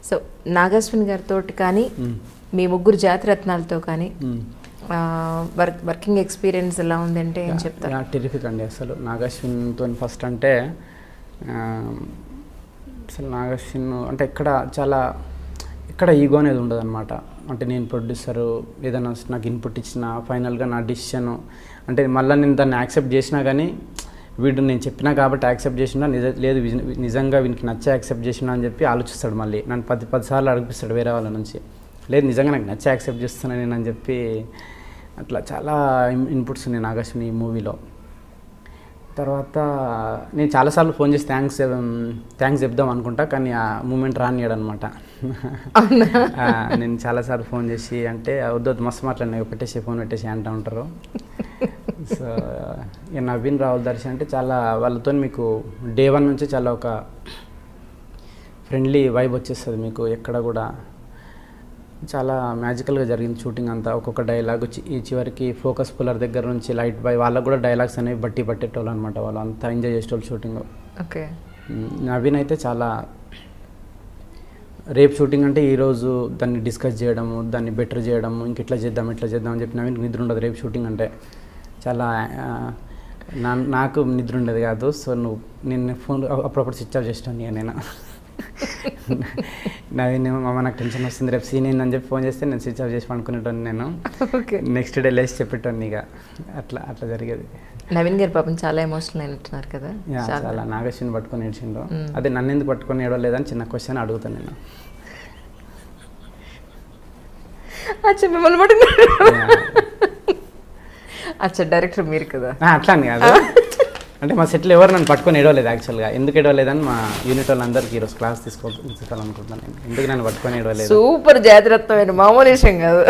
So Nag Ashwin గారితో కానీ మీ ముగ్గురు జాతిరత్నాలతో కానీ వర్కింగ్ ఎక్స్పీరియన్స్ ఎలా ఉందంటే ఏం చెప్తారు? టెరిఫిక్ అండి. అసలు నాగశ్విన్తో ఫస్ట్ అంటే అసలు నాగశ్విన్ అంటే ఇక్కడ ఈగో అనేది ఉండదు అనమాట. అంటే నేను ప్రొడ్యూసరు ఏదైనా నాకు ఇన్పుట్ ఇచ్చిన ఫైనల్గా నా డిసిషన్ అంటే మళ్ళీ నేను దాన్ని యాక్సెప్ట్ చేసినా కానీ వీడు నేను చెప్పినా కాబట్టి యాక్సెప్ట్ చేసినా లేదు నిజంగా వీనికి నచ్చే యాక్సెప్ట్ చేసినా అని చెప్పి ఆలోచిస్తాడు. మళ్ళీ నన్ను 10 సార్లు అడిగిస్తాడు వేరే వాళ్ళ నుంచి. లేదు నిజంగా నాకు నచ్చే యాక్సెప్ట్ చేస్తున్నాను నేను అని చెప్పి అట్లా చాలా ఇన్పుట్స్ ఉన్నాయి నాగశ్విని ఈ మూవీలో. తర్వాత నేను చాలాసార్లు ఫోన్ చేసి థ్యాంక్స్ చెప్దాం అనుకుంటా, కానీ ఆ మూమెంట్ రానియాడు అనమాట. నేను చాలాసార్లు ఫోన్ చేసి అంటే వద్దు మస్తు మాట్లాడినా ఫోన్ పెట్టేసి అంటూ ఉంటారు. సో ఇక నవీన్ రావుల దర్శి అంటే చాలా వాళ్ళతో మీకు డే 1 నుంచి చాలా ఒక ఫ్రెండ్లీ వైబ్ వచ్చేస్తుంది మీకు. ఎక్కడ కూడా చాలా మ్యాజికల్గా జరిగింది షూటింగ్ అంతా. ఒక్కొక్క డైలాగ్ ఈ చివరికి ఫోకస్ పుల్లర్ దగ్గర నుంచి లైట్ బాయ్ వాళ్ళకు కూడా డైలాగ్స్ అనేవి పట్టేటోళ్ళు అనమాట. వాళ్ళు అంతా ఎంజాయ్ చేసేటోళ్ళు షూటింగ్. ఓకే. నవీన్ అయితే చాలా రేపు షూటింగ్ అంటే ఈరోజు దాన్ని డిస్కస్ చేయడము, దాన్ని బెటర్ చేయడము, ఇట్లా చేద్దాం అని చెప్పి నవీన్ నిద్ర ఉండదు రేపు షూటింగ్ అంటే. చాలా నాకు నిద్ర ఉండేది కాదు. సో నేను ఫోన్ అప్పుడప్పుడు స్విచ్ ఆఫ్ చేస్తాను నేను. నవీన్ మామ నాకు టెన్షన్ వస్తుంది రేపు సీన్ ఏందని చెప్పి ఫోన్ చేస్తే నేను స్విచ్ ఆఫ్ చేసి పడుకునేటోని. నేను నెక్స్ట్ డే లేచి చెప్పేటోని. ఇక అట్లా జరిగేది. నవీన్ గారు పాపం చాలా ఎమోషనల్ అయినట్టున్నారు కదా? చాలా నాగశ్విని పట్టుకొని ఏడ్చిండు. అదే నన్ను ఎందుకు పట్టుకొని ఏడవలేదని చిన్న క్వశ్చన్ అడుగుతాను నేను. మిమ్మల్ని పట్టుకున్నారు. అచ్చా డైరెక్టర్ మీరు కదా? అట్లా అని కాదు, అంటే మా సెట్లో ఎవరు నన్ను పట్టుకొని ఏడవలేదు యాక్చువల్గా. ఎందుకు ఏడవలేదని మా యూనిట్ వాళ్ళందరికీ ఈరోజు క్లాస్ తీసుకోవాలనుకుంటున్నాను నేను. ఎందుకు నన్ను పట్టుకొని ఏడవలేదు? సూపర్ జాతిరత్నమైన మామూలు విషయం కాదు.